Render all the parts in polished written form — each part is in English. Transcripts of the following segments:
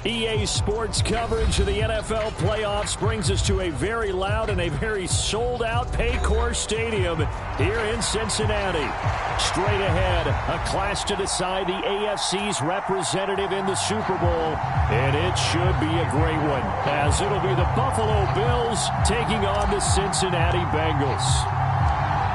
EA Sports coverage of the NFL playoffs brings us to a very loud and a very sold-out Paycor Stadium here in Cincinnati. Straight ahead, a clash to decide the AFC's representative in the Super Bowl, and it should be a great one, as it'll be the Buffalo Bills taking on the Cincinnati Bengals.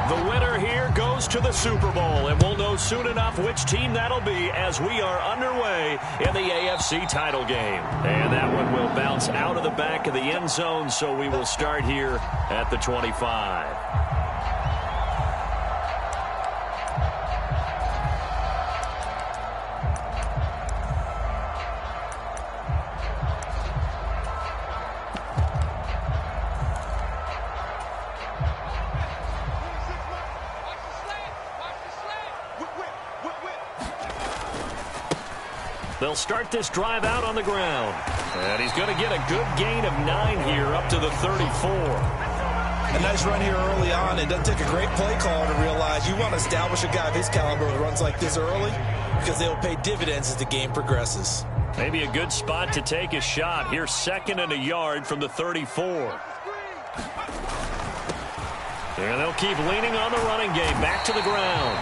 The winner here goes to the Super Bowl, and we'll know soon enough which team that'll be as we are underway in the AFC title game. And that one will bounce out of the back of the end zone, so we will start here at the 25. They'll start this drive out on the ground. And he's going to get a good gain of 9 here up to the 34. A nice run here early on. It doesn't take a great play caller to realize you want to establish a guy of his caliber with runs like this early because they'll pay dividends as the game progresses. Maybe a good spot to take a shot. Here's 2nd and a yard from the 34. And they'll keep leaning on the running game. Back to the ground.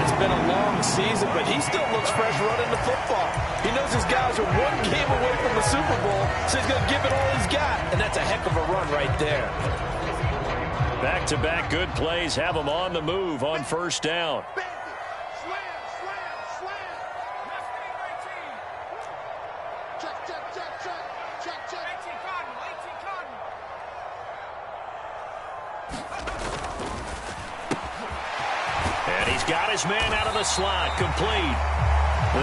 It's been a long season, but he still looks fresh running the football. He knows his guys are one game away from the Super Bowl, so he's going to give it all he's got, and that's a heck of a run right there. Back-to-back good plays have him on the move on first down. Got his man out of the slot, complete.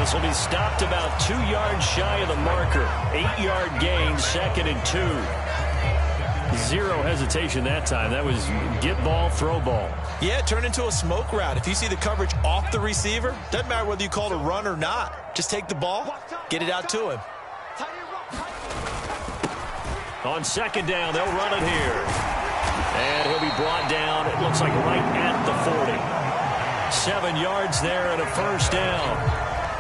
This will be stopped about 2 yards shy of the marker. 8-yard gain, 2nd and 2. Zero hesitation that time. That was get ball, throw ball. Yeah, it turned into a smoke route. If you see the coverage off the receiver, doesn't matter whether you call it a run or not. Just take the ball, get it out to him. On 2nd down, they'll run it here. And he'll be brought down, it looks like right at the 40. 7 yards there and a first down.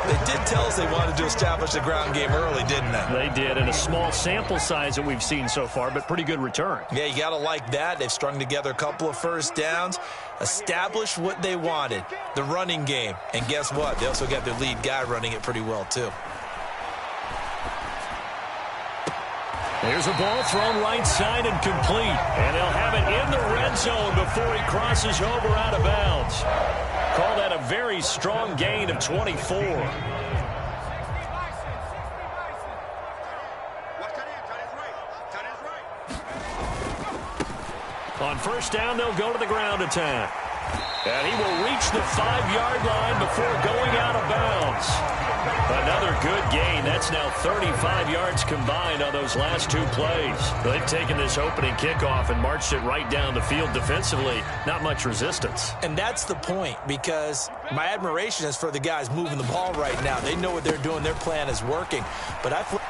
They did tell us they wanted to establish the ground game early, didn't they? They did, and a small sample size that we've seen so far, but pretty good return. Yeah, you got to like that. They've strung together a couple of first downs, established what they wanted, the running game. And guess what? They also got their lead guy running it pretty well, too. There's a ball thrown right side and complete. And they'll have it in the red zone before he crosses over out of bounds. Call that a very strong gain of 24. On first down, they'll go to the ground attack. And he will reach the 5-yard line before going out of bounds. Another good gain. That's now 35 yards combined on those last 2 plays. They've taken this opening kickoff and marched it right down the field defensively. Not much resistance. And that's the point, because my admiration is for the guys moving the ball right now. They know what they're doing. Their plan is working.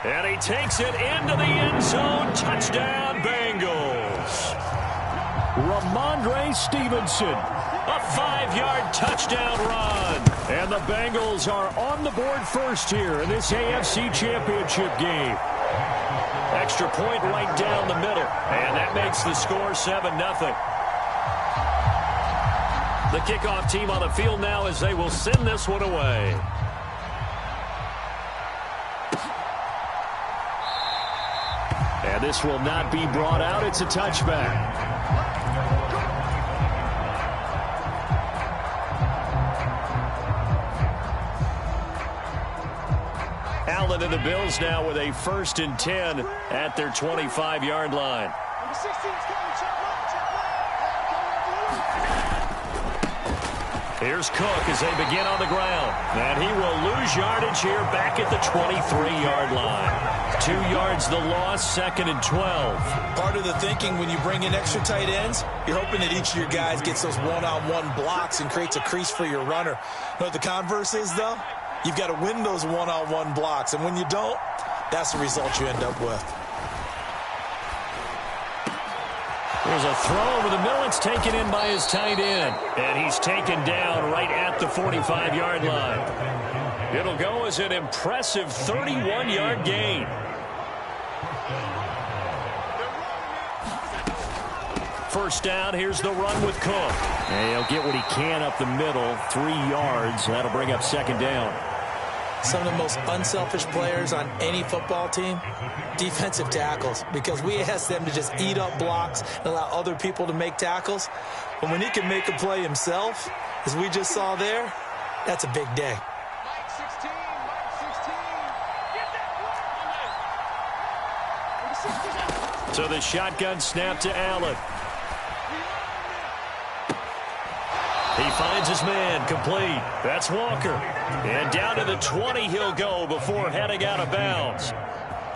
And he takes it into the end zone. Touchdown, Bengals. Ramondre Stevenson. A 5-yard touchdown run. And the Bengals are on the board first here in this AFC Championship game. Extra point right down the middle. And that makes the score 7-0. The kickoff team on the field now as they will send this one away. And this will not be brought out. It's a touchback. Allen and the Bills now with a 1st and 10 at their 25-yard line. Here's Cook as they begin on the ground. And he will lose yardage here back at the 23-yard line. 2 yards the loss, 2nd and 12. Part of the thinking when you bring in extra tight ends, you're hoping that each of your guys gets those one-on-one blocks and creates a crease for your runner. You know what the converse is, though? You've got to win those one-on-one blocks, and when you don't, that's the result you end up with. There's a throw over the middle. It's taken in by his tight end. And he's taken down right at the 45-yard line. It'll go as an impressive 31-yard gain. First down, here's the run with Cook. And he'll get what he can up the middle, 3 yards. That'll bring up second down. Some of the most unselfish players on any football team, defensive tackles, because we ask them to just eat up blocks and allow other people to make tackles. But when he can make a play himself, as we just saw there, that's a big day. So the shotgun snap to Allen. He finds his man, complete. That's Walker. And down to the 20 he'll go before heading out of bounds.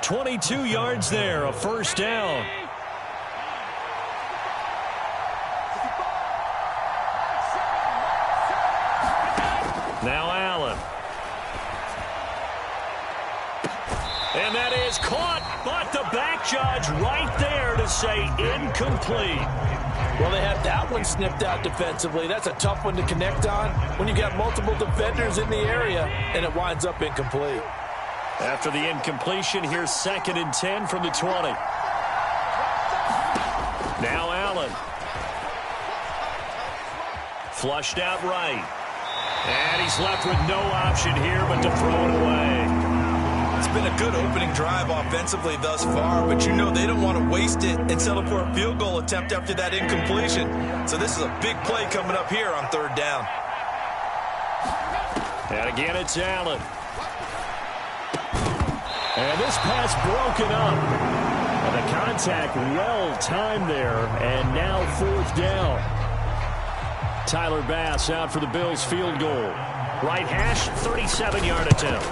22 yards there, a first down. Now Allen. And that is caught, but the back judge right there to say incomplete. Well, they had that one snipped out defensively. That's a tough one to connect on when you got multiple defenders in the area, and it winds up incomplete. After the incompletion, here's 2nd and 10 from the 20. Now Allen. Flushed out right. And he's left with no option here but to throw it away. It's been a good opening drive offensively thus far, but you know they don't want to waste it and settle for a field goal attempt after that incompletion. So this is a big play coming up here on 3rd down. And again, it's Allen. And this pass broken up. And the contact well timed there, and now 4th down. Tyler Bass out for the Bills field goal. Right hash, 37-yard attempt.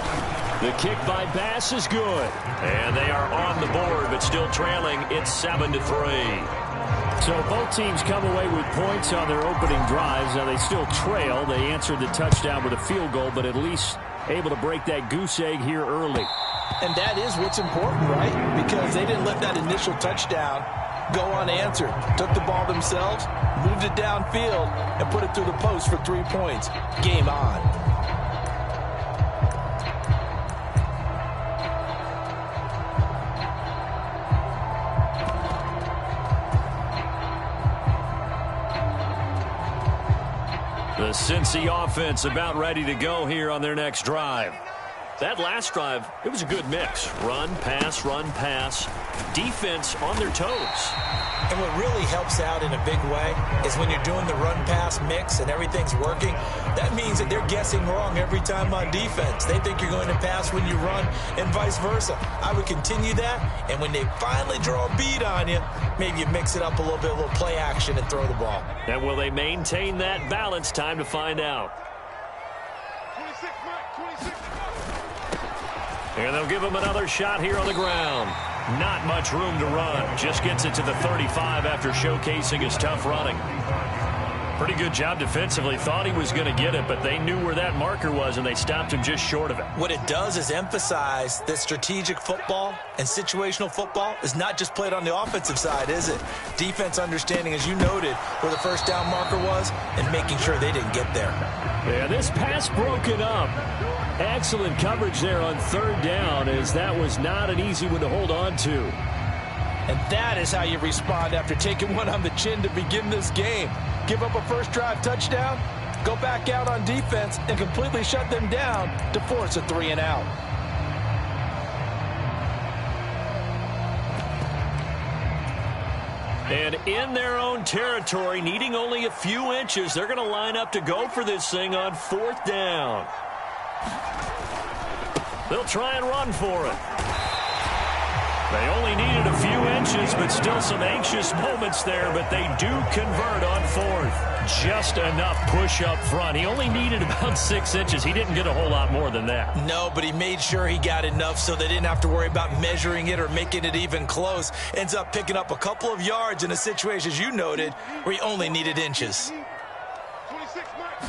The kick by Bass is good. And they are on the board, but still trailing. It's 7-3. So both teams come away with points on their opening drives. Now they still trail. They answered the touchdown with a field goal, but at least able to break that goose egg here early. And that is what's important, right? Because they didn't let that initial touchdown go unanswered. Took the ball themselves, moved it downfield, and put it through the post for 3 points. Game on. The Cincy offense about ready to go here on their next drive. That last drive, it was a good mix. Run, pass, defense on their toes. And what really helps out in a big way is when you're doing the run-pass mix and everything's working, that means that they're guessing wrong every time on defense. They think you're going to pass when you run and vice versa. I would continue that, and when they finally draw a beat on you, maybe you mix it up a little bit, a little play action and throw the ball. And will they maintain that balance? Time to find out. 26, Mike, 26. And they'll give him another shot here on the ground. Not much room to run. Just gets it to the 35 after showcasing his tough running. Pretty good job defensively. Thought he was going to get it, but they knew where that marker was, and they stopped him just short of it. What it does is emphasize that strategic football and situational football is not just played on the offensive side, is it? Defense understanding, as you noted, where the first down marker was and making sure they didn't get there. Yeah, this pass broken up. Excellent coverage there on 3rd down, as that was not an easy one to hold on to. And that is how you respond after taking one on the chin to begin this game. Give up a first drive touchdown, go back out on defense, and completely shut them down to force a 3-and-out. And in their own territory, needing only a few inches, they're going to line up to go for this thing on 4th down. They'll try and run for it. They only needed a few inches, but still some anxious moments there, but they do convert on 4th. Just enough push up front. He only needed about 6 inches. He didn't get a whole lot more than that. No, but he made sure he got enough so they didn't have to worry about measuring it or making it even close. Ends up picking up a couple of yards in a situation, as you noted, where he only needed inches. 26, Mike,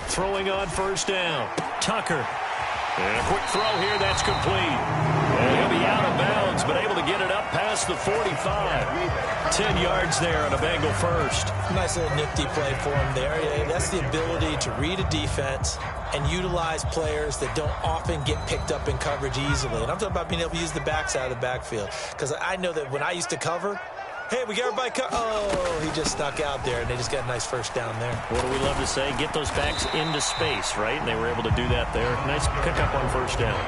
Throwing on 1st down. Tucker. And a quick throw here, that's complete. And he'll be out of bounds, but able to get it up up past the 45. 10 yards there on a Bengal first. Nice little nifty play for him there. Yeah, that's the ability to read a defense and utilize players that don't often get picked up in coverage easily. And I'm talking about being able to use the backside of the backfield. Because I know that when I used to cover, hey, we got everybody oh, he just snuck out there, and they just got a nice first down there. What do we love to say? Get those backs into space, right? And they were able to do that there. Nice pickup on first down.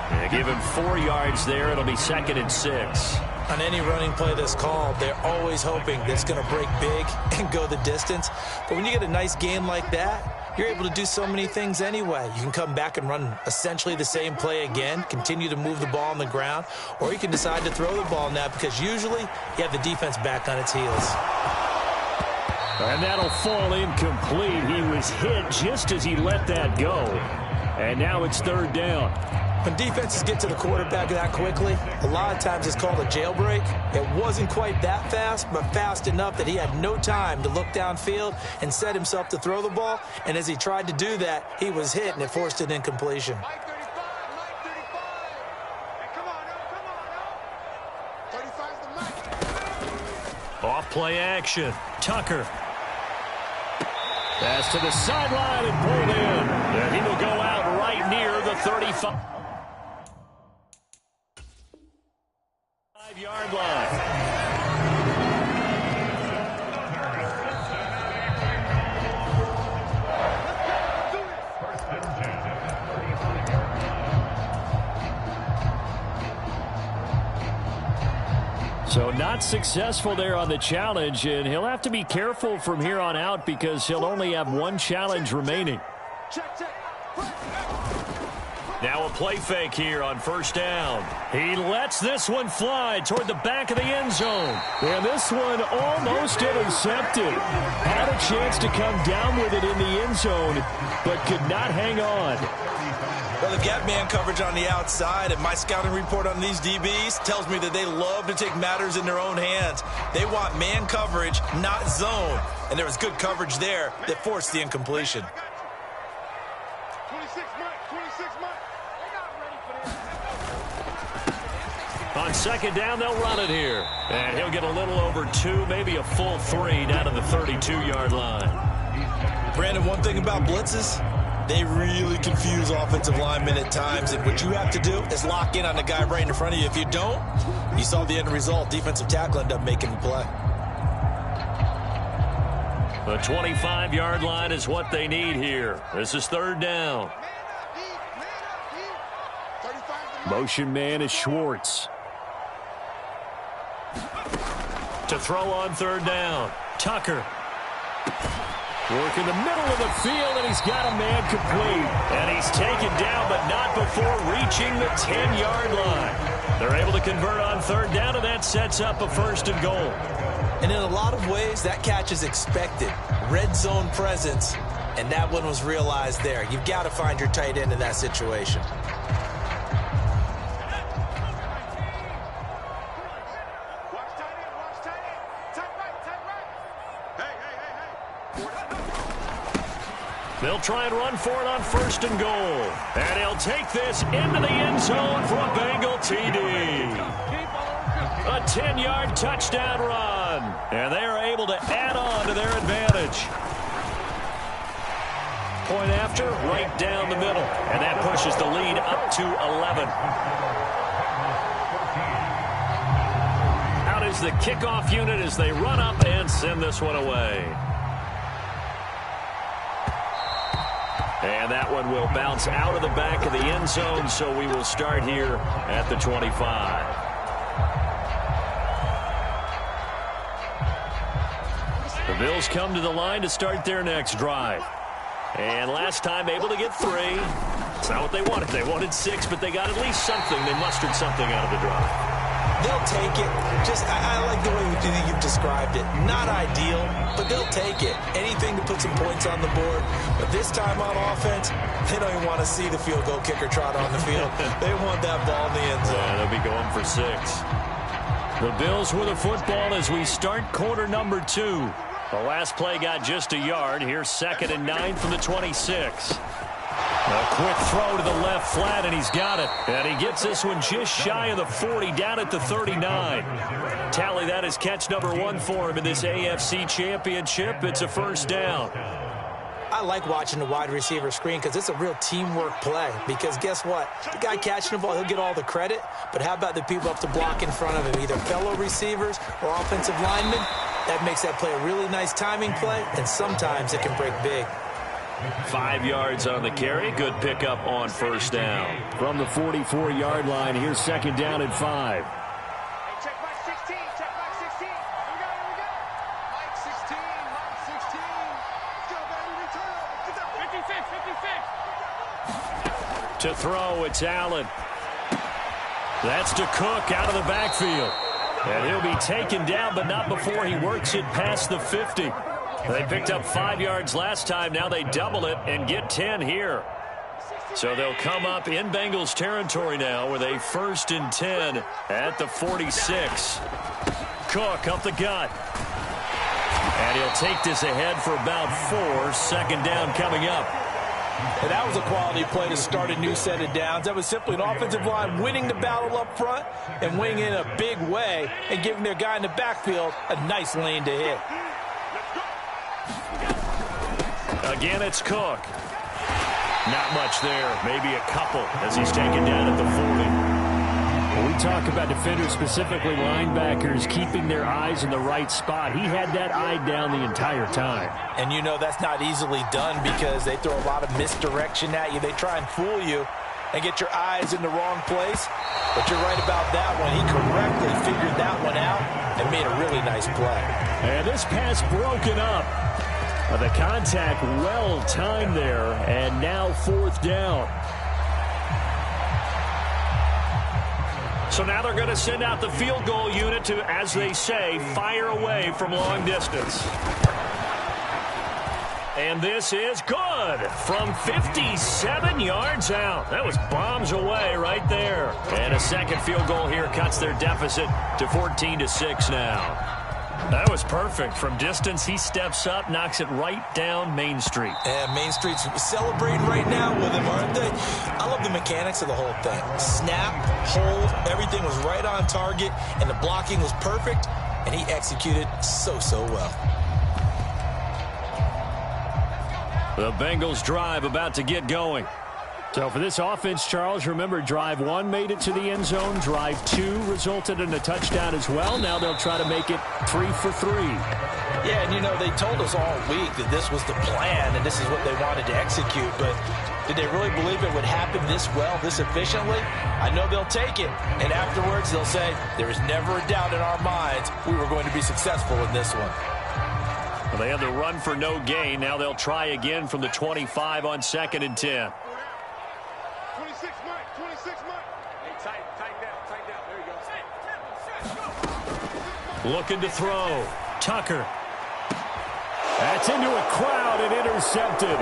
Yeah, give him 4 yards there. It'll be 2nd and 6. On any running play that's called, they're always hoping that it's going to break big and go the distance. But when you get a nice game like that, you're able to do so many things anyway. You can come back and run essentially the same play again, continue to move the ball on the ground, or you can decide to throw the ball now because usually you have the defense back on its heels. And that'll fall incomplete. He was hit just as he let that go. And now it's 3rd down. When defenses get to the quarterback that quickly, a lot of times it's called a jailbreak. It wasn't quite that fast, but fast enough that he had no time to look downfield and set himself to throw the ball. And as he tried to do that, he was hit, and it forced an incompletion. Mike 35, Mike 35. Hey, come on, now. 35's the Mike. Off play action. Tucker. Pass to the sideline and pulled in. And he will go out right near the 35. 5-yard line. So not successful there on the challenge, and he'll have to be careful from here on out because he'll only have 1 challenge remaining. Now a play fake here on first down. He lets this one fly toward the back of the end zone. And this one almost intercepted. Had a chance to come down with it in the end zone, but could not hang on. Well, they've got man coverage on the outside, and my scouting report on these DBs tells me that they love to take matters in their own hands. They want man coverage, not zone. And there was good coverage there that forced the incompletion. 26 Mike, 26 Mike. On second down, they'll run it here. And he'll get a little over 2, maybe a full 3 down to the 32-yard line. Brandon, one thing about blitzes, they really confuse offensive linemen at times. And what you have to do is lock in on the guy right in front of you. If you don't, you saw the end result. Defensive tackle ended up making the play. The 25-yard line is what they need here. This is 3rd down. Motion man is Schwartz. To throw on 3rd down. Tucker. Work in the middle of the field, and he's got a man complete. And he's taken down, but not before reaching the 10-yard line. They're able to convert on 3rd down, and that sets up a 1st and goal. And in a lot of ways, that catch is expected. Red zone presence, and that one was realized there. You've got to find your tight end in that situation. They'll try and run for it on 1st and goal. And he'll take this into the end zone for a Bengal TD. A 10-yard touchdown run. And they are able to add on to their advantage. Point after, right down the middle. And that pushes the lead up to 11. Out is the kickoff unit as they run up and send this one away. And that one will bounce out of the back of the end zone, so we will start here at the 25. The Bills come to the line to start their next drive. And last time able to get 3. It's not what they wanted. They wanted 6, but they got at least something. They mustered something out of the drive. They'll take it. I like the way you've described it. Not ideal, but they'll take it. Anything to put some points on the board. But this time on offense, they don't even want to see the field goal kicker trot on the field. They want that ball in the end zone. Yeah, they'll be going for 6. The Bills with the football as we start quarter number 2. The last play got just a yard. Here's 2nd and 9 from the 26. A quick throw to the left flat, and he's got it. And he gets this one just shy of the 40, down at the 39. Tally, that is catch number 1 for him in this AFC Championship. It's a first down. I like watching the wide receiver screen because it's a real teamwork play. Because guess what? The guy catching the ball, he'll get all the credit. But how about the people up to block in front of him, either fellow receivers or offensive linemen? That makes that play a really nice timing play, and sometimes it can break big. 5 yards on the carry. Good pickup on first down. From the 44-yard line, here's second down and 5. Hey, check Mike 16. Check Mike 16. Here we go. Here we go. Mike 16. Mike 16. Let's go, baby. Return over. Get that 56. 56. To throw, it's Allen. That's to Cook out of the backfield. And he'll be taken down, but not before he works it past the 50. They picked up 5 yards last time. Now they double it and get 10 here. So they'll come up in Bengals territory now with a 1st and 10 at the 46. Cook up the gut. And he'll take this ahead for about 4. Second down coming up. And that was a quality play to start a new set of downs. That was simply an offensive line winning the battle up front and winning in a big way and giving their guy in the backfield a nice lane to hit. Again, it's Cook. Not much there. Maybe a couple as he's taken down at the 40. When we talk about defenders, specifically linebackers, keeping their eyes in the right spot, he had that eye down the entire time. And you know that's not easily done because they throw a lot of misdirection at you. They try and fool you and get your eyes in the wrong place. But you're right about that one. He correctly figured that one out and made a really nice play. And this pass broken up. The contact well timed there, and now 4th down. So now they're going to send out the field goal unit to, as they say, fire away from long distance. And this is good from 57 yards out. That was bombs away right there. And a second field goal here cuts their deficit to 14-6 now. That was perfect. From distance, he steps up, knocks it right down Main Street. And Main Street's celebrating right now with him, aren't they? I love the mechanics of the whole thing. Snap, hold, everything was right on target, and the blocking was perfect, and he executed so well. The Bengals drive about to get going. So for this offense, Charles, remember, drive 1 made it to the end zone. Drive 2 resulted in a touchdown as well. Now they'll try to make it 3 for 3. Yeah, and you know, they told us all week that this was the plan and this is what they wanted to execute. But did they really believe it would happen this well, this efficiently? I know they'll take it. And afterwards, they'll say, there is never a doubt in our minds we were going to be successful in this one. Well, they had the run for no gain. Now they'll try again from the 25 on 2nd and 10. 26, Mike. 26, Mike. Hey, tighten down. There you go. Looking to throw. Tucker. That's into a crowd and intercepted.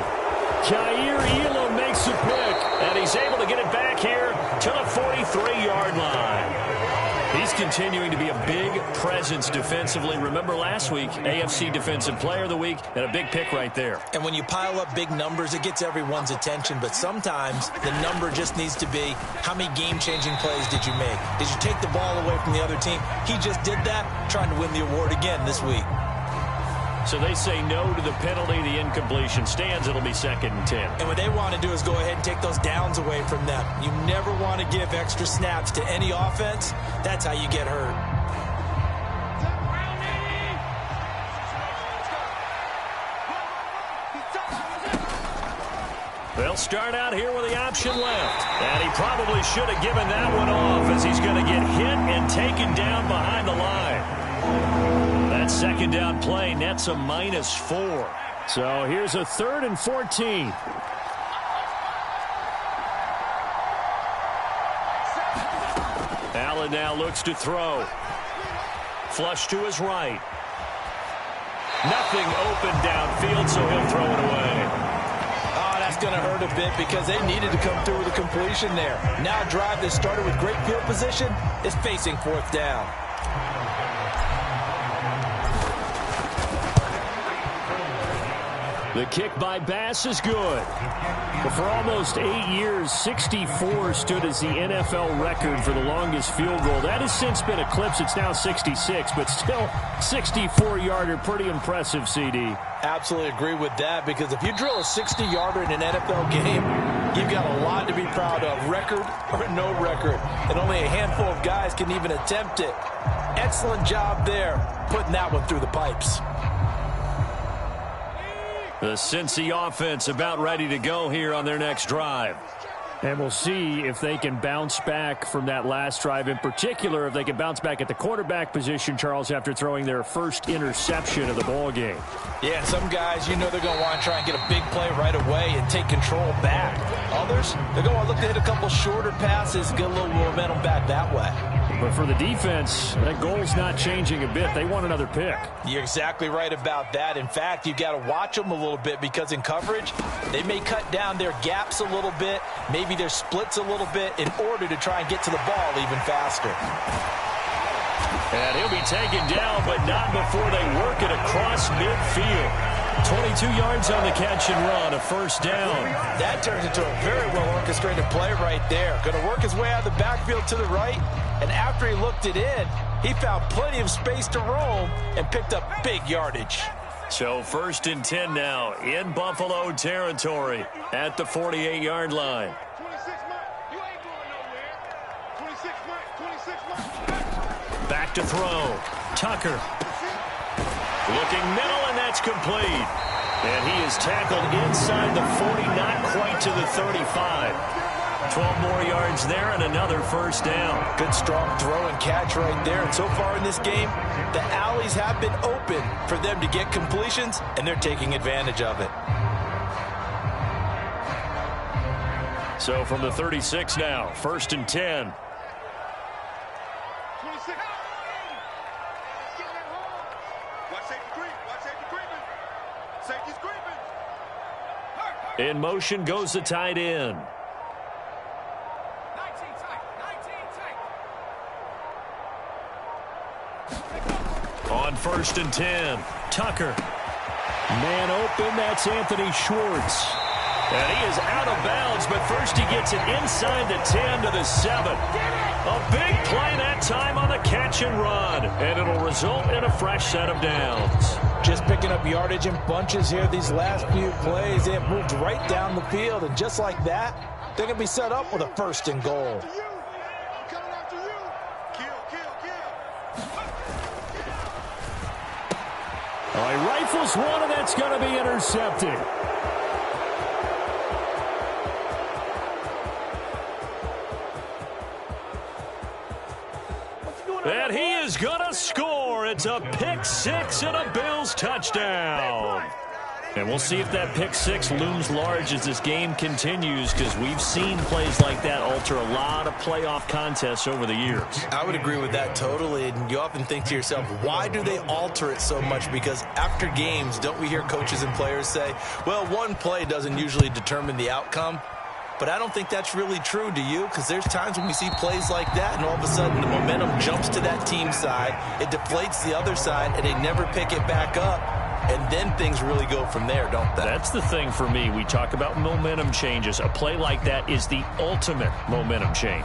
Jair Elam makes the pick, and he's able to get it back here to the 43-yard line. He's continuing to be a big presence defensively. Remember last week, AFC Defensive Player of the Week, and a big pick right there. And when you pile up big numbers, it gets everyone's attention. But sometimes the number just needs to be, how many game-changing plays did you make? Did you take the ball away from the other team? He just did that, trying to win the award again this week. So they say no to the penalty. The incompletion stands. It'll be 2nd and 10. And what they want to do is go ahead and take those downs away from them. You never want to give extra snaps to any offense. That's how you get hurt. They'll start out here with the option left. And he probably should have given that one off as he's going to get hit and taken down behind the line. That second down play nets a -4. So here's a 3rd and 14. Allen now looks to throw. Flush to his right. Nothing open downfield, so he'll throw it away. Oh, that's going to hurt a bit because they needed to come through with a completion there. Now a drive that started with great field position is facing 4th down. The kick by Bass is good. But for almost 8 years, 64 stood as the NFL record for the longest field goal. That has since been eclipsed. It's now 66, but still 64-yarder. Pretty impressive, CD. Absolutely agree with that, because if you drill a 60-yarder in an NFL game, you've got a lot to be proud of, record or no record. And only a handful of guys can even attempt it. Excellent job there, putting that one through the pipes. The Cincy offense about ready to go here on their next drive. And we'll see if they can bounce back from that last drive. In particular, if they can bounce back at the quarterback position, Charles, after throwing their first interception of the ball game. Yeah, some guys, you know they're going to want to try and get a big play right away and take control back. Others, they're going to want to look to hit a couple shorter passes, get a little momentum back that way. But for the defense, that goal's not changing a bit. They want another pick. You're exactly right about that. In fact, you've got to watch them a little bit, because in coverage, they may cut down their gaps a little bit, maybe their splits a little bit, in order to try and get to the ball even faster. And he'll be taken down, but not before they work it across midfield. 22 yards on the catch and run, a first down. That turns into a very well-orchestrated play right there. Going to work his way out of the backfield to the right, and after he looked it in, he found plenty of space to roam and picked up big yardage. So 1st and 10 now in Buffalo territory at the 48-yard line. 26 Mike, you ain't going nowhere. 26 Mike. Back to throw. Tucker. Looking middle, and that's complete. And he is tackled inside the 40, not quite to the 35. 12 more yards there and another first down. Good strong throw and catch right there. And so far in this game, the alleys have been open for them to get completions, and they're taking advantage of it. So from the 36 now, 1st and 10. 26. Watch safety creep. Watch safety creeping. Safety's creeping. In motion goes the tight end. 19 tight. 19 tight. On 1st and 10, Tucker. Man open, that's Anthony Schwartz. And he is out of bounds, but first he gets it inside the 10 to the 7. A big play that time on the catch and run, and it'll result in a fresh set of downs. Just picking up yardage in bunches here these last few plays. They have moved right down the field, and just like that, they're going to be set up with a 1st and goal. Coming after you. Kill. All right, rifles one, and that's going to be intercepted. And he is going to score. It's a pick six and a Bills touchdown. And we'll see if that pick six looms large as this game continues, because we've seen plays like that alter a lot of playoff contests over the years. I would agree with that totally. And you often think to yourself, why do they alter it so much? Because after games, don't we hear coaches and players say, well, one play doesn't usually determine the outcome? But I don't think that's really true, do you? Because there's times when we see plays like that, and all of a sudden the momentum jumps to that team side, it deflates the other side, and they never pick it back up. And then things really go from there, don't they? That's the thing for me. We talk about momentum changes. A play like that is the ultimate momentum change.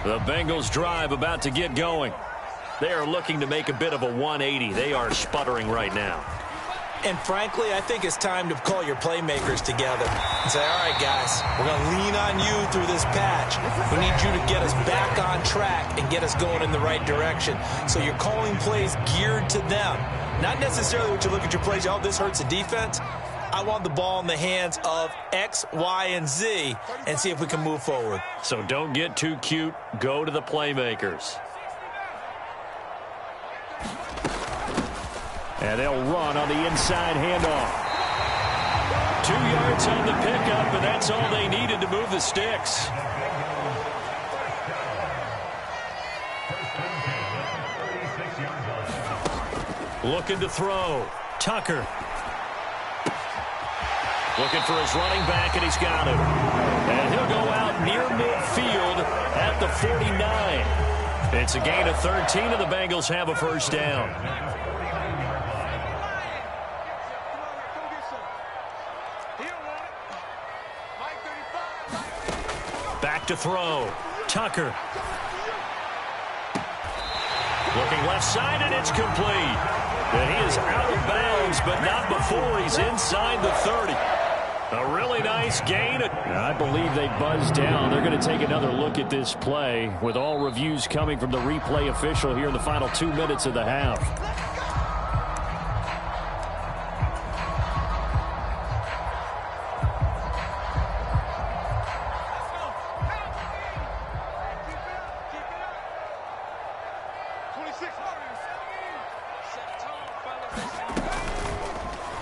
The Bengals drive about to get going. They are looking to make a bit of a 180. They are sputtering right now. And frankly, I think it's time to call your playmakers together and say, all right, guys, we're going to lean on you through this patch. We need you to get us back on track and get us going in the right direction. So you're calling plays geared to them. Not necessarily what you look at your plays, oh, this hurts the defense. I want the ball in the hands of X, Y, and Z and see if we can move forward. So don't get too cute. Go to the playmakers. And they'll run on the inside handoff. 2 yards on the pickup, and that's all they needed to move the sticks. Looking to throw. Tucker. Looking for his running back, and he's got him. And he'll go out near midfield at the 49. It's a gain of 13, and the Bengals have a first down. to throw. Tucker. Looking left side, and it's complete. And he is out of bounds, but not before he's inside the 30. A really nice gain. I believe they buzzed down. They're going to take another look at this play with all reviews coming from the replay official here in the final 2 minutes of the half.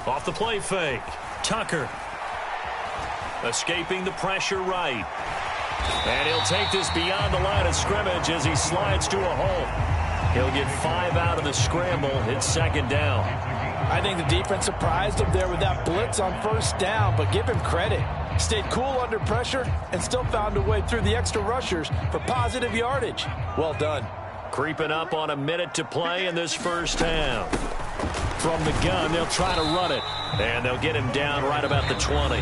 Off the play fake. Tucker. Escaping the pressure right. And he'll take this beyond the line of scrimmage as he slides to a hole. He'll get 5 out of the scramble. It's second down. I think the defense surprised him there with that blitz on first down, but give him credit. Stayed cool under pressure and still found a way through the extra rushers for positive yardage. Well done. Creeping up on a minute to play in this first half. From the gun, they'll try to run it. And they'll get him down right about the 20.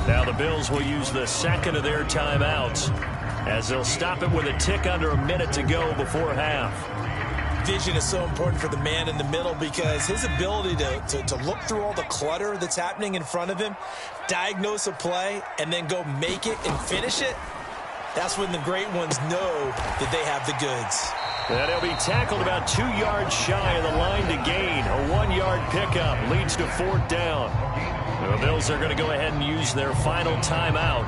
Now the Bills will use the second of their timeouts as they'll stop it with a tick under a minute to go before half. Vision is so important for the man in the middle because his ability to look through all the clutter that's happening in front of him, diagnose a play, and then go make it and finish it, that's when the great ones know that they have the goods. And he'll be tackled about 2 yards shy of the line to gain. A 1-yard pickup leads to fourth down. The Bills are going to go ahead and use their final timeout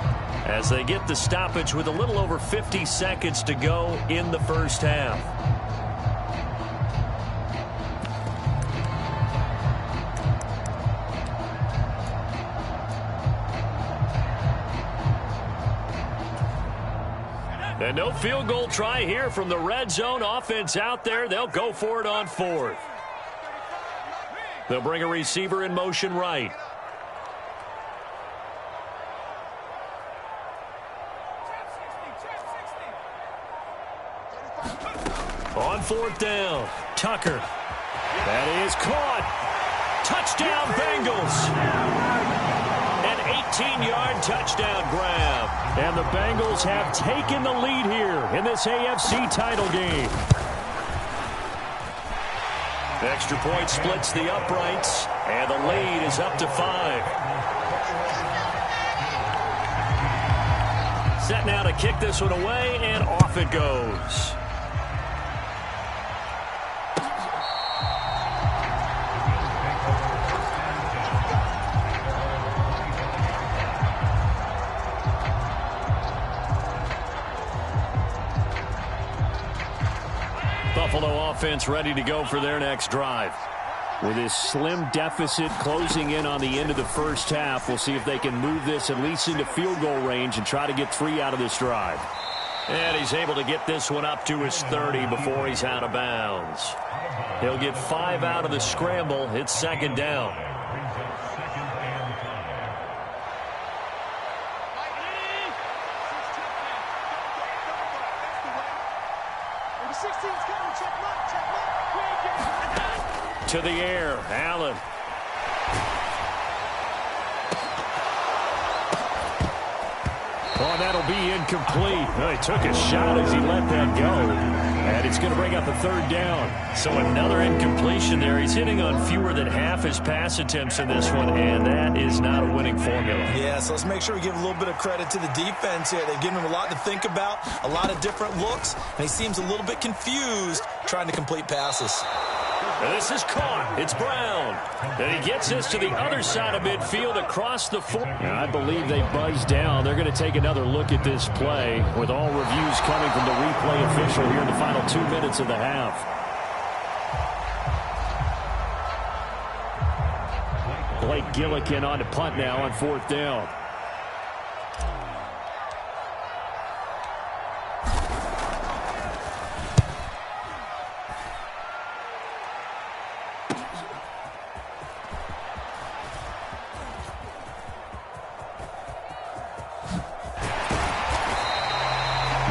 as they get the stoppage with a little over 50 seconds to go in the first half. And no field goal try here from the red zone. Offense out there. They'll go for it on fourth. They'll bring a receiver in motion right. On fourth down, Tucker. That is caught. Touchdown, Bengals. An 18-yard touchdown grab. And the Bengals have taken the lead here in this AFC title game. The extra point splits the uprights, and the lead is up to 5. Set now to kick this one away, and off it goes. Buffalo offense ready to go for their next drive. With this slim deficit closing in on the end of the first half, we'll see if they can move this at least into field goal range and try to get 3 out of this drive. And he's able to get this one up to his 30 before he's out of bounds. He'll get 5 out of the scramble. It's second down. To the air, Allen. Oh, that'll be incomplete. Oh, he took a shot as he let that go. And it's going to bring up a third down. So another incompletion there. He's hitting on fewer than half his pass attempts in this one, and that is not a winning formula. Yeah, so let's make sure we give a little bit of credit to the defense here. They've given him a lot to think about, a lot of different looks, and he seems a little bit confused trying to complete passes. And this is caught. It's Brown. And he gets this to the other side of midfield across the 4. I believe they buzzed down. They're going to take another look at this play with all reviews coming from the replay official here in the final 2 minutes of the half. Blake Gillikin on to punt now on fourth down.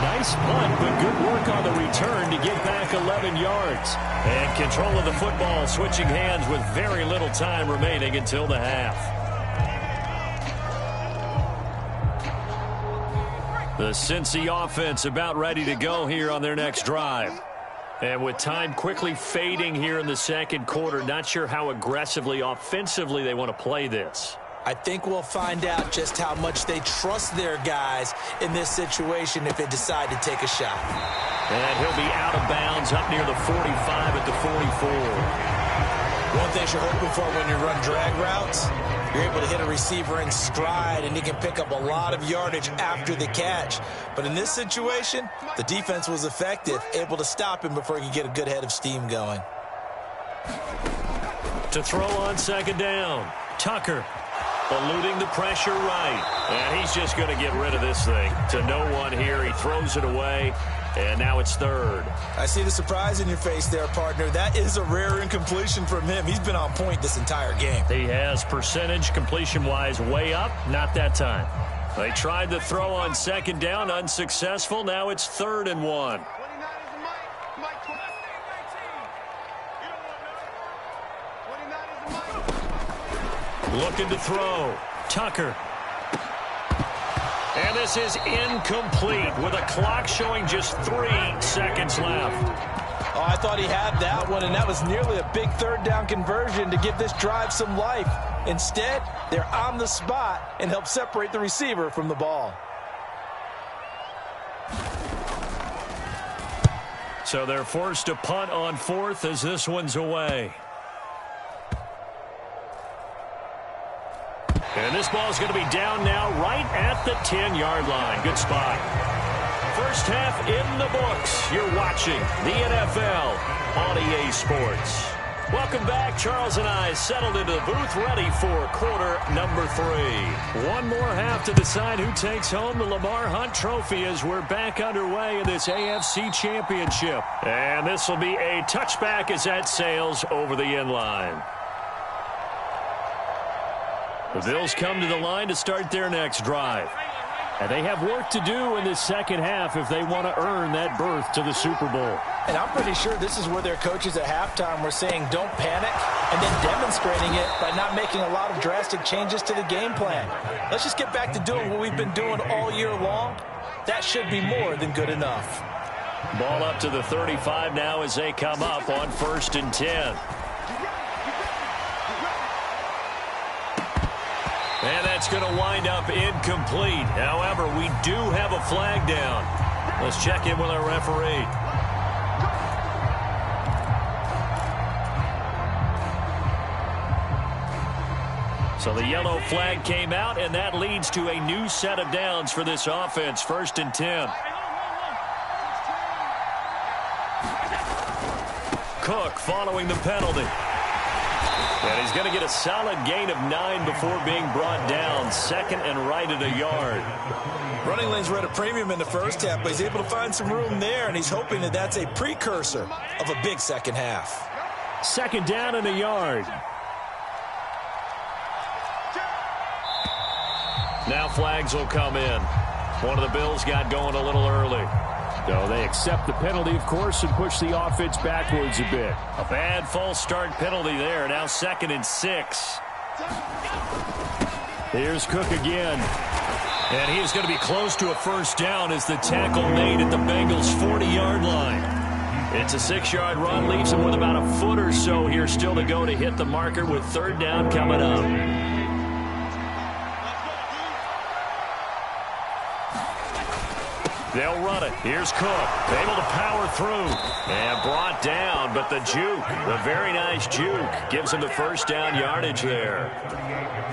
Nice punt, but good work on the return to get back 11 yards. And control of the football switching hands with very little time remaining until the half. The Cincy offense about ready to go here on their next drive. And with time quickly fading here in the second quarter, not sure how aggressively, offensively they want to play this. I think we'll find out just how much they trust their guys in this situation if they decide to take a shot. And he'll be out of bounds up near the 45 at the 44. One thing you're hoping for when you run drag routes, you're able to hit a receiver in stride, and he can pick up a lot of yardage after the catch. But in this situation, the defense was effective, able to stop him before he could get a good head of steam going. To throw on second down, Tucker. Eluding the pressure right. And he's just going to get rid of this thing. To no one here. He throws it away. And now it's third. I see the surprise in your face there, partner. That is a rare incompletion from him. He's been on point this entire game. He has percentage completion-wise way up. Not that time. They tried the throw on second down. Unsuccessful. Now it's 3rd and 1. Looking to throw. Tucker. And this is incomplete with a clock showing just 3 seconds left. Oh, I thought he had that one, and that was nearly a big 3rd down conversion to give this drive some life. Instead, they're on the spot and help separate the receiver from the ball. So they're forced to punt on 4th as this one's away. And this ball's going to be down now right at the 10-yard line. Good spot. First half in the books. You're watching the NFL on EA Sports. Welcome back. Charles and I settled into the booth ready for quarter number 3. One more half to decide who takes home the Lamar Hunt Trophy as we're back underway in this AFC Championship. And this will be a touchback as that sails over the end line. The Bills come to the line to start their next drive. And they have work to do in this second half if they want to earn that berth to the Super Bowl. And I'm pretty sure this is where their coaches at halftime were saying don't panic, and then demonstrating it by not making a lot of drastic changes to the game plan. Let's just get back to doing what we've been doing all year long. That should be more than good enough. Ball up to the 35 now as they come up on 1st and 10. And that's going to wind up incomplete. However, we do have a flag down. Let's check in with our referee. So the yellow flag came out, and that leads to a new set of downs for this offense. 1st and 10. Cook following the penalty. And he's going to get a solid gain of 9 before being brought down. 2nd and right at a yard. Running lanes were at a premium in the first half, but he's able to find some room there, and he's hoping that that's a precursor of a big second half. 2nd down and a yard. Now flags will come in. One of the Bills got going a little early. So they accept the penalty, of course, and push the offense backwards a bit. A bad false start penalty there. Now 2nd and 6. Here's Cook again. And he is going to be close to a first down as the tackle made at the Bengals' 40-yard line. It's a 6-yard run, leaves him with about a foot or so here still to go to hit the marker with 3rd down coming up. They'll run it. Here's Cook. Able to power through. And brought down, but the juke, the very nice juke, gives him the first down yardage there.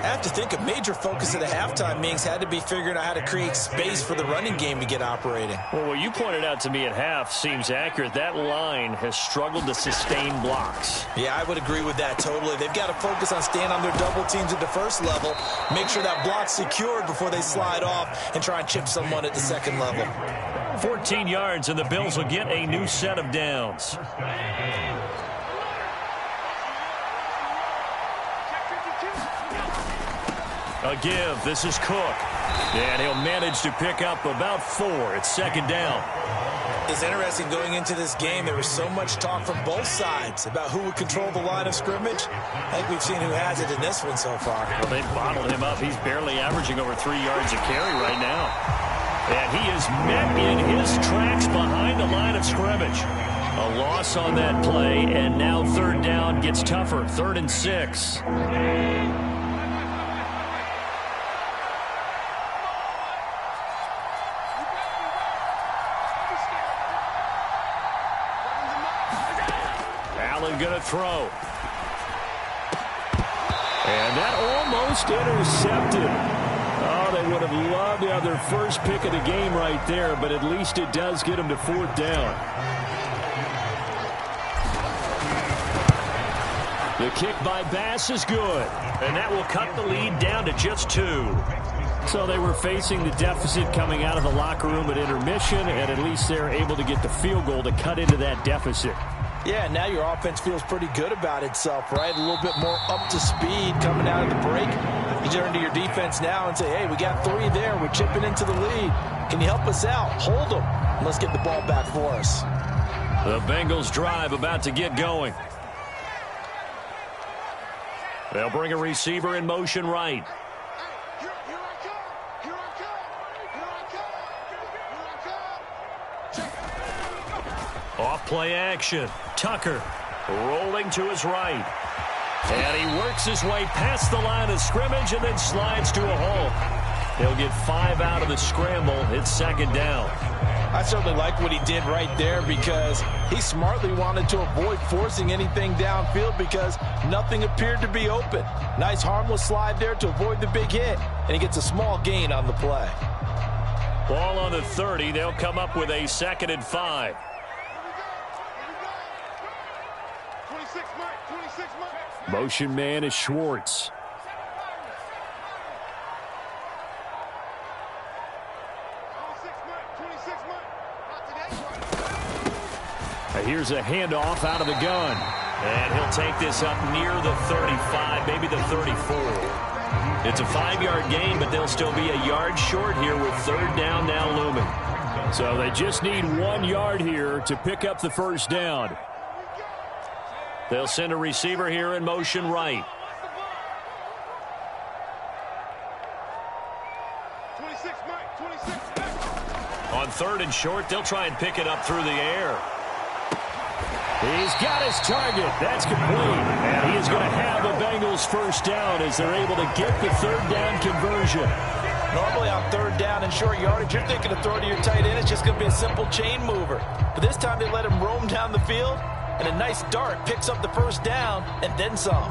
I have to think a major focus of the halftime meetings had to be figuring out how to create space for the running game to get operating. Well, what you pointed out to me at half seems accurate. That line has struggled to sustain blocks. Yeah, I would agree with that totally. They've got to focus on staying on their double teams at the first level, make sure that block's secured before they slide off and try and chip someone at the second level. 14 yards, and the Bills will get a new set of downs. A give. This is Cook. And he'll manage to pick up about 4. It's 2nd down. It's interesting going into this game. There was so much talk from both sides about who would control the line of scrimmage. I think we've seen who has it in this one so far. Well, they bottled him up. He's barely averaging over 3 yards a carry right now. And he is met in his tracks behind the line of scrimmage. A loss on that play, and now third down gets tougher. 3rd and 6. Allen going to throw. And that almost intercepted. Oh, they would have loved to have their first pick of the game right there, but at least it does get them to 4th down. The kick by Bass is good, and that will cut the lead down to just 2. So they were facing the deficit coming out of the locker room at intermission, and at least they're able to get the field goal to cut into that deficit. Yeah, now your offense feels pretty good about itself, right? A little bit more up to speed coming out of the break. You turn to your defense now and say, hey, we got 3 there. We're chipping into the lead. Can you help us out? Hold them. Let's get the ball back for us. The Bengals drive about to get going. They'll bring a receiver in motion right. Off play action. Tucker rolling to his right. And he works his way past the line of scrimmage and then slides to a halt. He'll get 5 out of the scramble. It's 2nd down. I certainly like what he did right there because he smartly wanted to avoid forcing anything downfield because nothing appeared to be open. Nice harmless slide there to avoid the big hit, and he gets a small gain on the play. Ball on the 30. They'll come up with a 2nd and 5. Motion man is Schwartz. Here's a handoff out of the gun. And he'll take this up near the 35, maybe the 34. It's a 5-yard gain, but they'll still be a yard short here with 3rd down now looming. So they just need 1 yard here to pick up the 1st down. They'll send a receiver here in motion right. 26, Mike, 26. On 3rd and short, they'll try and pick it up through the air. He's got his target. That's complete. And he is going to have the Bengals 1st down as they're able to get the 3rd down conversion. Normally on 3rd down and short yardage, you're thinking of throwing to your tight end. It's just going to be a simple chain mover. But this time they let him roam down the field. And a nice dart picks up the 1st down and then some.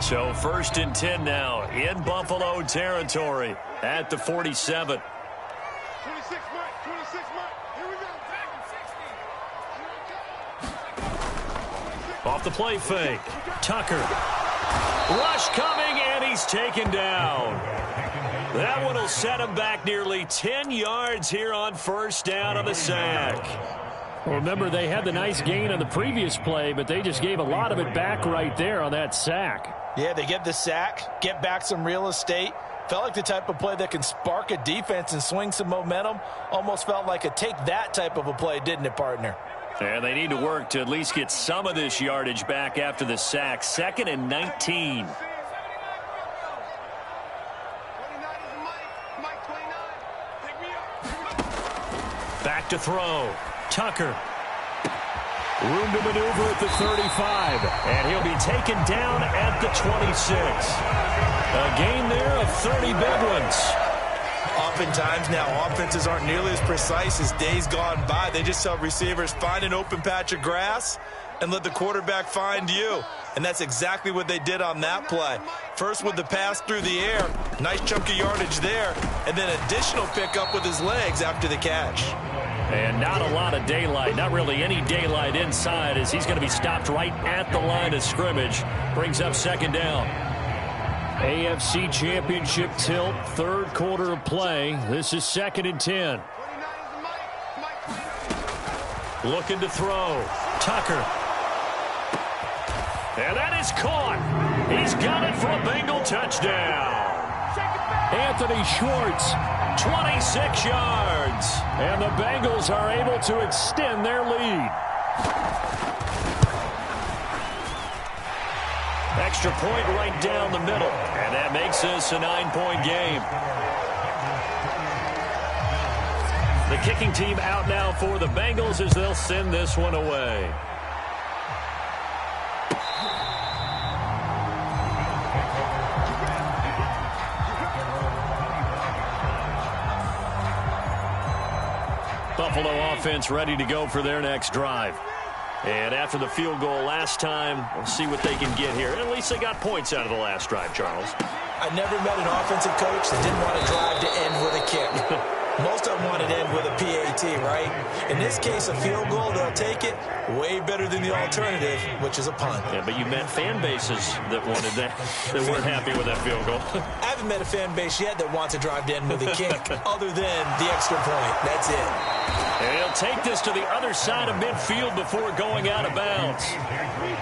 So 1st and 10 now in Buffalo territory at the 47. 26, Mike, 26, Mike. Here we go. Off the play fake. Tucker. Rush coming, and he's taken down. That one will set him back nearly 10 yards here on 1st down on the sack. Well, remember, they had the nice gain on the previous play, but they just gave a lot of it back right there on that sack. Yeah, they get the sack, get back some real estate. Felt like the type of play that can spark a defense and swing some momentum. Almost felt like a take that type of a play, didn't it, partner? And they need to work to at least get some of this yardage back after the sack. 2nd and 19. Back to throw. Tucker. Room to maneuver at the 35. And he'll be taken down at the 26. A gain there of 30 big ones. Oftentimes now offenses aren't nearly as precise as days gone by. They just tell receivers, find an open patch of grass and let the quarterback find you. And that's exactly what they did on that play. First with the pass through the air. Nice chunk of yardage there. And then additional pickup with his legs after the catch. And not a lot of daylight, not really any daylight inside as he's going to be stopped right at the line of scrimmage. Brings up 2nd down. AFC Championship tilt, 3rd quarter of play. This is 2nd and 10. Looking to throw. Tucker. And that is caught. He's got it for a Bengal touchdown. Anthony Schwartz, 26 yards. And the Bengals are able to extend their lead. Extra point right down the middle. And that makes this a 9-point game. The kicking team out now for the Bengals as they'll send this one away. Buffalo offense ready to go for their next drive. And after the field goal last time, we'll see what they can get here. At least they got points out of the last drive, Charles. I never met an offensive coach that didn't want to drive to end with a kick. Most of them want to end with a PAT, right? In this case, a field goal, they'll take it. Way better than the alternative, which is a punt. Yeah, but you met fan bases that wanted that, that weren't happy with that field goal. I haven't met a fan base yet that wants to drive to end with a kick, other than the extra point. That's it. And he'll take this to the other side of midfield before going out of bounds.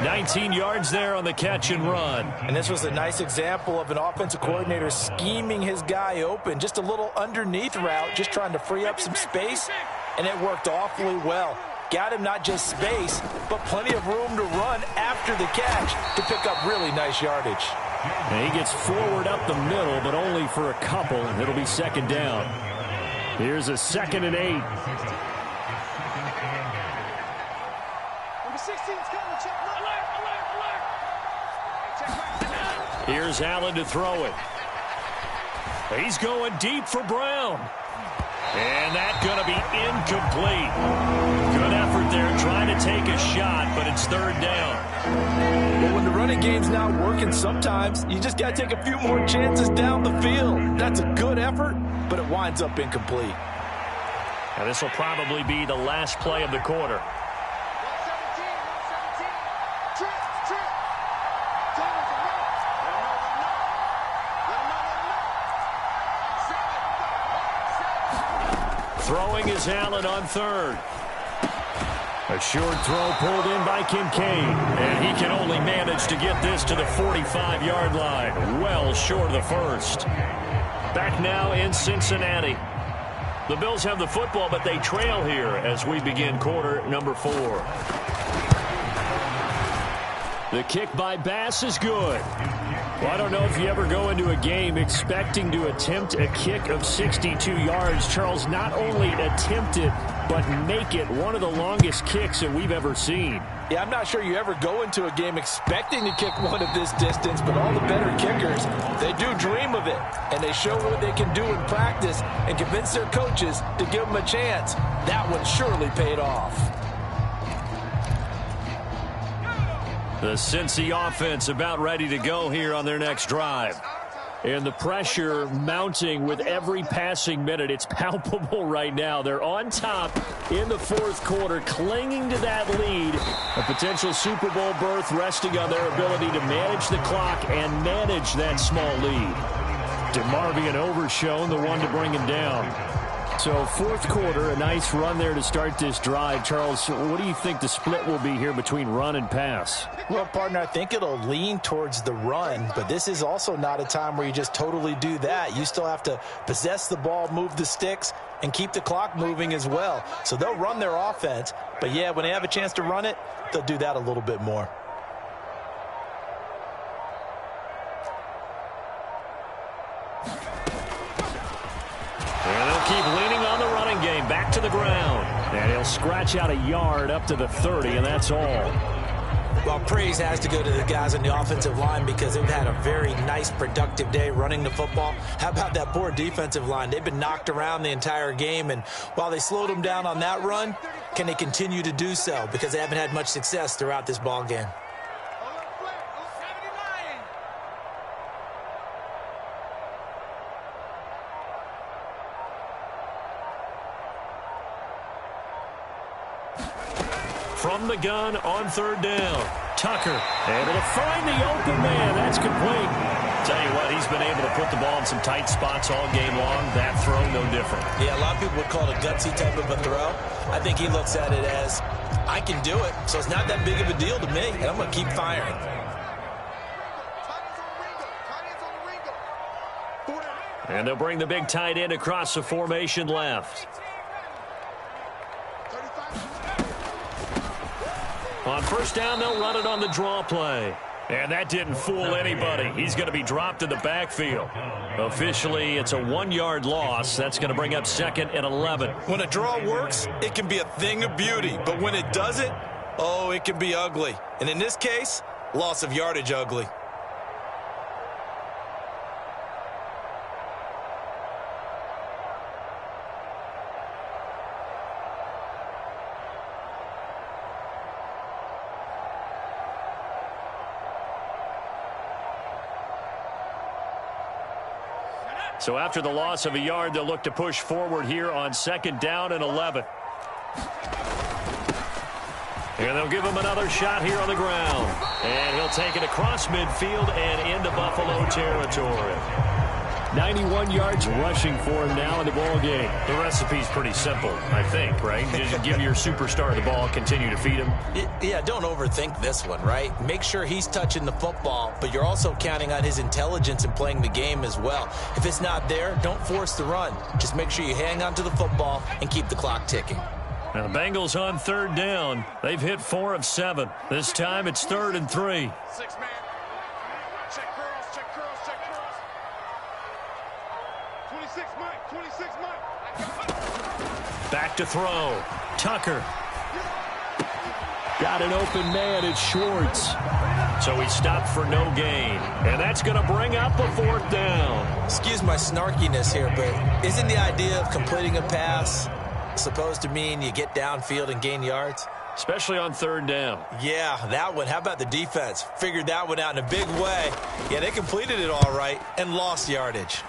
19 yards there on the catch and run. And this was a nice example of an offensive coordinator scheming his guy open. Just a little underneath route, just trying to free up some space, and it worked awfully well. Got him not just space, but plenty of room to run after the catch to pick up really nice yardage. And he gets forward up the middle, but only for a couple. It'll be second down. Here's a 2nd and 8. Number 16's coming. Check. Alert. Here's Allen to throw it. He's going deep for Brown. And that's going to be incomplete. Good effort there trying to take a shot, but it's 3rd down. Well, when the running game's not working, sometimes you just got to take a few more chances down the field. That's a good effort, but it winds up incomplete. Now this will probably be the last play of the quarter. 117. Trip. Thomas, let him know. Throwing is Allen on 3rd. A short throw pulled in by Kincaid. And he can only manage to get this to the 45-yard line. Well short of the first. Back now in Cincinnati. The Bills have the football, but they trail here as we begin quarter number 4. The kick by Bass is good. Well, I don't know if you ever go into a game expecting to attempt a kick of 62 yards. Charles, not only attempt it, but make it one of the longest kicks that we've ever seen. Yeah, I'm not sure you ever go into a game expecting to kick one of this distance, but all the better kickers, they do dream of it, and they show what they can do in practice and convince their coaches to give them a chance. That one surely paid off. The Cincy offense about ready to go here on their next drive. And the pressure mounting with every passing minute. It's palpable right now. They're on top in the 4th quarter, clinging to that lead. A potential Super Bowl berth resting on their ability to manage the clock and manage that small lead. DeMarvion Overshown, the one to bring him down. So 4th quarter, a nice run there to start this drive. Charles, what do you think the split will be here between run and pass? Well, partner, I think it'll lean towards the run, but this is also not a time where you just totally do that. You still have to possess the ball, move the sticks, and keep the clock moving as well. So they'll run their offense, but yeah, when they have a chance to run it, they'll do that a little bit more. And they'll keep leaning on the running game. Back to the ground. And he'll scratch out a yard up to the 30, and that's all. Well, praise has to go to the guys on the offensive line because they've had a very nice, productive day running the football. How about that poor defensive line? They've been knocked around the entire game, and while they slowed them down on that run, can they continue to do so? Because they haven't had much success throughout this ball game. From the gun on 3rd down. Tucker able to find the open man. That's complete. Tell you what, he's been able to put the ball in some tight spots all game long. That throw, no different. Yeah, a lot of people would call it a gutsy type of a throw. I think he looks at it as, I can do it, so it's not that big of a deal to me, and I'm going to keep firing. And they'll bring the big tight end across the formation left. On 1st down, they'll run it on the draw play. And that didn't fool anybody. He's going to be dropped in the backfield. Officially, it's a 1-yard loss. That's going to bring up 2nd and 11. When a draw works, it can be a thing of beauty. But when it doesn't, oh, it can be ugly. And in this case, loss of yardage ugly. So after the loss of a yard, they'll look to push forward here on 2nd down and 11. And they'll give him another shot here on the ground. And he'll take it across midfield and into Buffalo territory. 91 yards rushing for him now in the ball game. The recipe's pretty simple, I think, right? Just give your superstar the ball, continue to feed him. Yeah, don't overthink this one, right? Make sure he's touching the football, but you're also counting on his intelligence in playing the game as well. If it's not there, don't force the run. Just make sure you hang on to the football and keep the clock ticking. Now the Bengals on 3rd down. They've hit 4 of 7. This time it's 3rd and 3. 6-man. Check curls, check curls, check curls. 26 Mike, 26 Mike. Back to throw. Tucker. Got an open man. It's Schwartz. So he stopped for no gain. And that's going to bring up a 4th down. Excuse my snarkiness here, but isn't the idea of completing a pass supposed to mean you get downfield and gain yards? Especially on 3rd down. Yeah, that one. How about the defense? Figured that one out in a big way. Yeah, they completed it all right and lost yardage.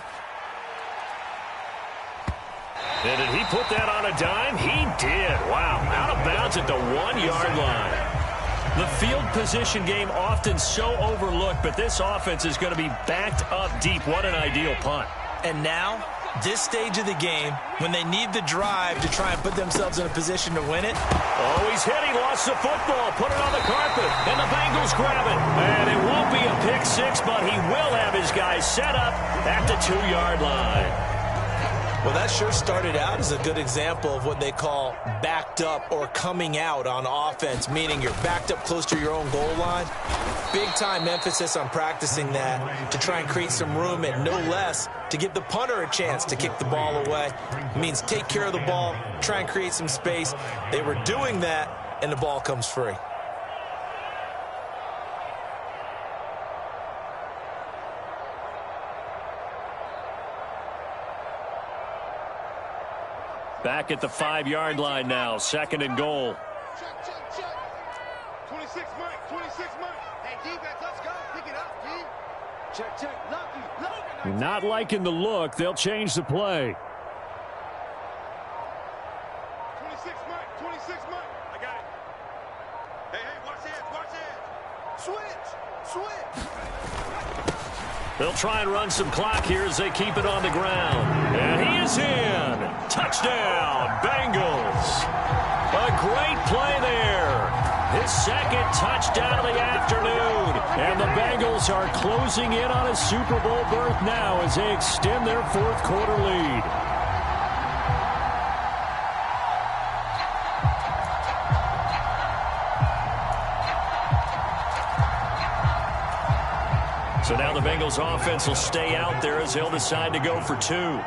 And did he put that on a dime? He did. Wow. Out of bounds at the 1-yard line. The field position game often so overlooked, but this offense is going to be backed up deep. What an ideal punt. And now, this stage of the game, when they need the drive to try and put themselves in a position to win it. Oh, he's hit. He lost the football. Put it on the carpet. And the Bengals grab it. And it won't be a pick six, but he will have his guys set up at the 2-yard line. Well, that sure started out as a good example of what they call backed up or coming out on offense, meaning you're backed up close to your own goal line. Big-time emphasis on practicing that to try and create some room and no less to give the punter a chance to kick the ball away. It means take care of the ball, try and create some space. They were doing that, and the ball comes free. Back at the 5-yard line now, 2nd and goal. Check, check, check. 26 Mike, 26 Mike. Hey, defense, let's go. Pick it up, D. Check, check. Lucky. Not liking the look. They'll change the play. 26 Mike, 26 Mike. I got it. Hey, watch this, watch this. Switch. They'll try and run some clock here as they keep it on the ground. And he is in. Touchdown, Bengals. A great play there. His 2nd touchdown of the afternoon. And the Bengals are closing in on a Super Bowl berth now as they extend their 4th quarter lead. So now the Bengals offense will stay out there as they'll decide to go for 2.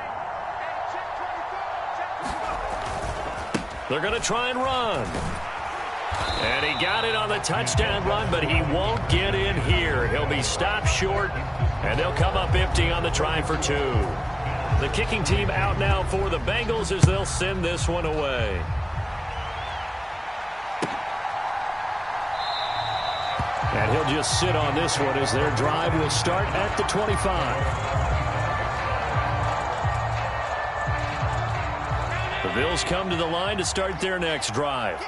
They're going to try and run. And he got it on the touchdown run, but he won't get in here. He'll be stopped short, and they'll come up empty on the try for 2. The kicking team out now for the Bengals as they'll send this one away. And he'll just sit on this one as their drive will start at the 25. The Bills come to the line to start their next drive.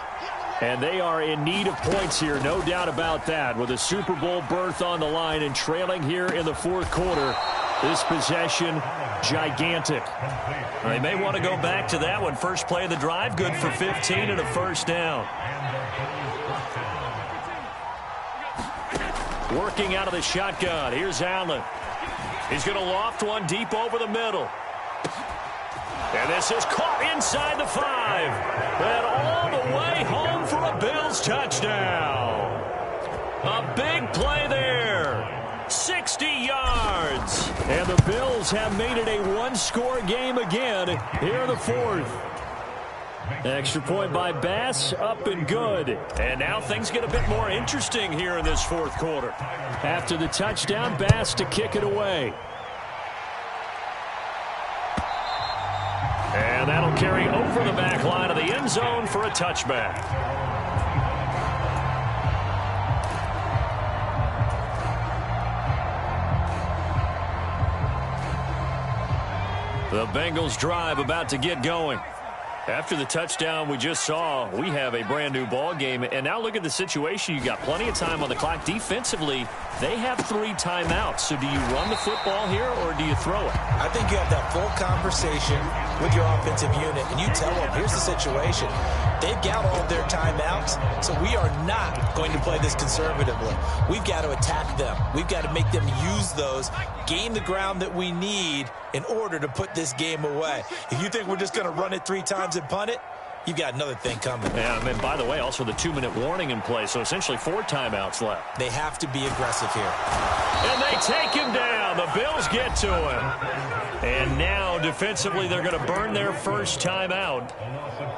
And they are in need of points here, no doubt about that. With a Super Bowl berth on the line and trailing here in the 4th quarter, this possession, gigantic. They may want to go back to that one. First play of the drive, good for 15 and a 1st down. Working out of the shotgun. Here's Allen. He's going to loft one deep over the middle. And this is caught inside the 5. And all the way home for a Bills touchdown. A big play there. 60 yards. And the Bills have made it a one-score game again here in the fourth. Extra point by Bass, up and good. And now things get a bit more interesting here in this fourth quarter. After the touchdown, Bass to kick it away. And that'll carry over the back line of the end zone for a touchback. The Bengals drive about to get going. After the touchdown we just saw, we have a brand new ball game. And now look at the situation. You got plenty of time on the clock. Defensively, they have 3 timeouts. So do you run the football here or do you throw it? I think you have that full conversation with your offensive unit, and you tell them, here's the situation. They've got all of their timeouts, so we are not going to play this conservatively. We've got to attack them. We've got to make them use those, gain the ground that we need in order to put this game away. If you think we're just going to run it 3 times and punt it, you've got another thing coming. Yeah, and by the way, also the 2-minute warning in play, so essentially 4 timeouts left. They have to be aggressive here. And they take him down. The Bills get to him. And now, defensively, they're going to burn their first timeout.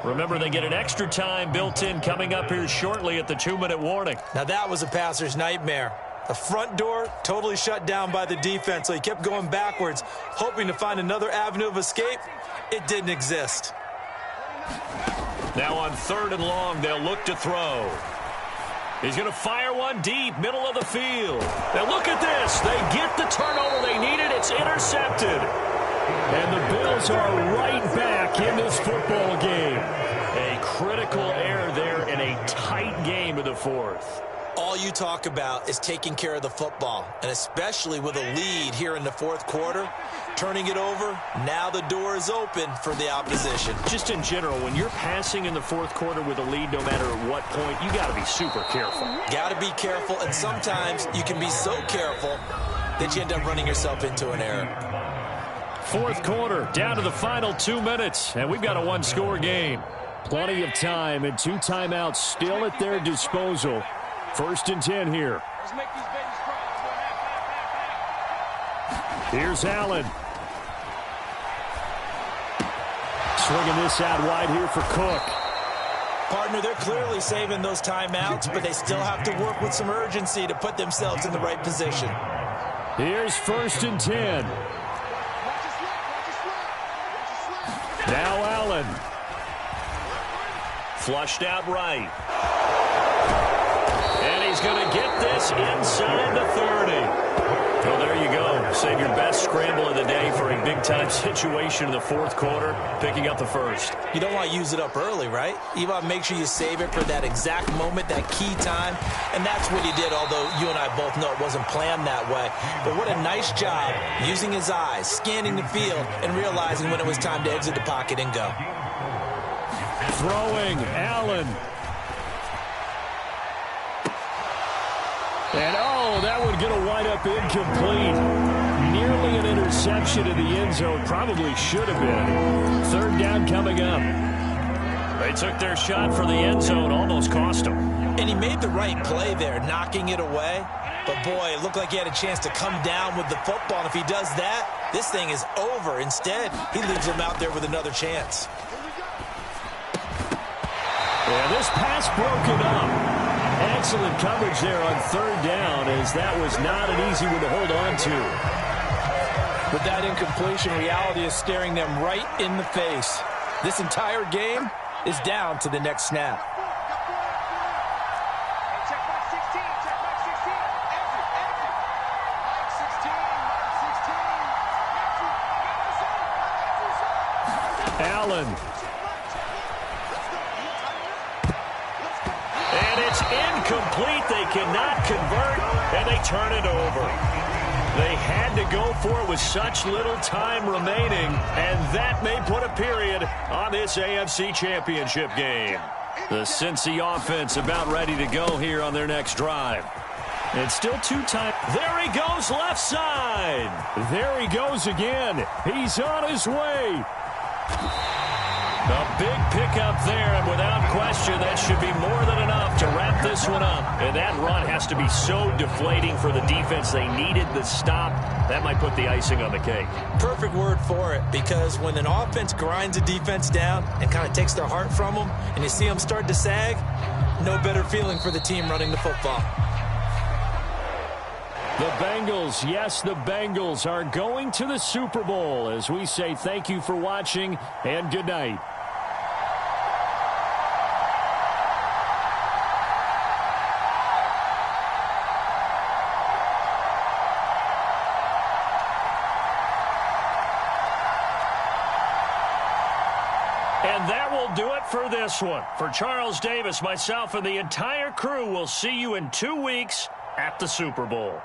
Remember, they get an extra time built in coming up here shortly at the 2-minute warning. Now, that was a passer's nightmare. The front door totally shut down by the defense, so he kept going backwards, hoping to find another avenue of escape. It didn't exist. Now on 3rd and long, they'll look to throw. He's going to fire one deep, middle of the field. Now look at this. They get the turnover they needed. It's intercepted. And the Bills are right back in this football game. A critical error there in a tight game in the fourth. All you talk about is taking care of the football, and especially with a lead here in the fourth quarter, turning it over, now the door is open for the opposition. Just in general, when you're passing in the fourth quarter with a lead, no matter at what point, you got to be super careful. Got to be careful, and sometimes you can be so careful that you end up running yourself into an error. Fourth quarter, down to the final 2 minutes, and we've got a one-score game. Plenty of time and 2 timeouts still at their disposal. 1st and 10 here. Here's Allen. Swinging this out wide here for Cook. Partner, they're clearly saving those timeouts, but they still have to work with some urgency to put themselves in the right position. Here's 1st and 10. Now Allen. Flushed out right. And he's going to get this inside the 30. Well, there you go. Save your best scramble of the day for a big-time situation in the fourth quarter, picking up the first. You don't want to use it up early, right? You want to make sure you save it for that exact moment, that key time. And that's what he did, although you and I both know it wasn't planned that way. But what a nice job using his eyes, scanning the field, and realizing when it was time to exit the pocket and go. Throwing, Allen. And, oh, that one going to wind up incomplete. Nearly an interception in the end zone. Probably should have been. 3rd down coming up. They took their shot for the end zone. Almost cost them. And he made the right play there, knocking it away. But, boy, it looked like he had a chance to come down with the football. And if he does that, this thing is over. Instead, he leaves him out there with another chance. And this pass broken up. Excellent coverage there on 3rd down, as that was not an easy one to hold on to. But that incompletion, reality is staring them right in the face. This entire game is down to the next snap. Check back 16, check back 16. Exit, exit. Mike 16, Mike 16. Allen. And it's incomplete. They cannot convert, and they turn it over. They had to go for it with such little time remaining, and that may put a period on this AFC Championship game. The Cincy offense about ready to go here on their next drive. And still 2 times. There he goes, left side. There he goes again. He's on his way. A big pickup there, and without question, that should be more than enough to wrap this one up. And that run has to be so deflating for the defense. They needed the stop. That might put the icing on the cake. Perfect word for it, because when an offense grinds a defense down and kind of takes their heart from them, and you see them start to sag, no better feeling for the team running the football. The Bengals, yes, the Bengals are going to the Super Bowl as we say thank you for watching and good night. And that will do it for this one. For Charles Davis, myself, and the entire crew, we'll see you in 2 weeks at the Super Bowl.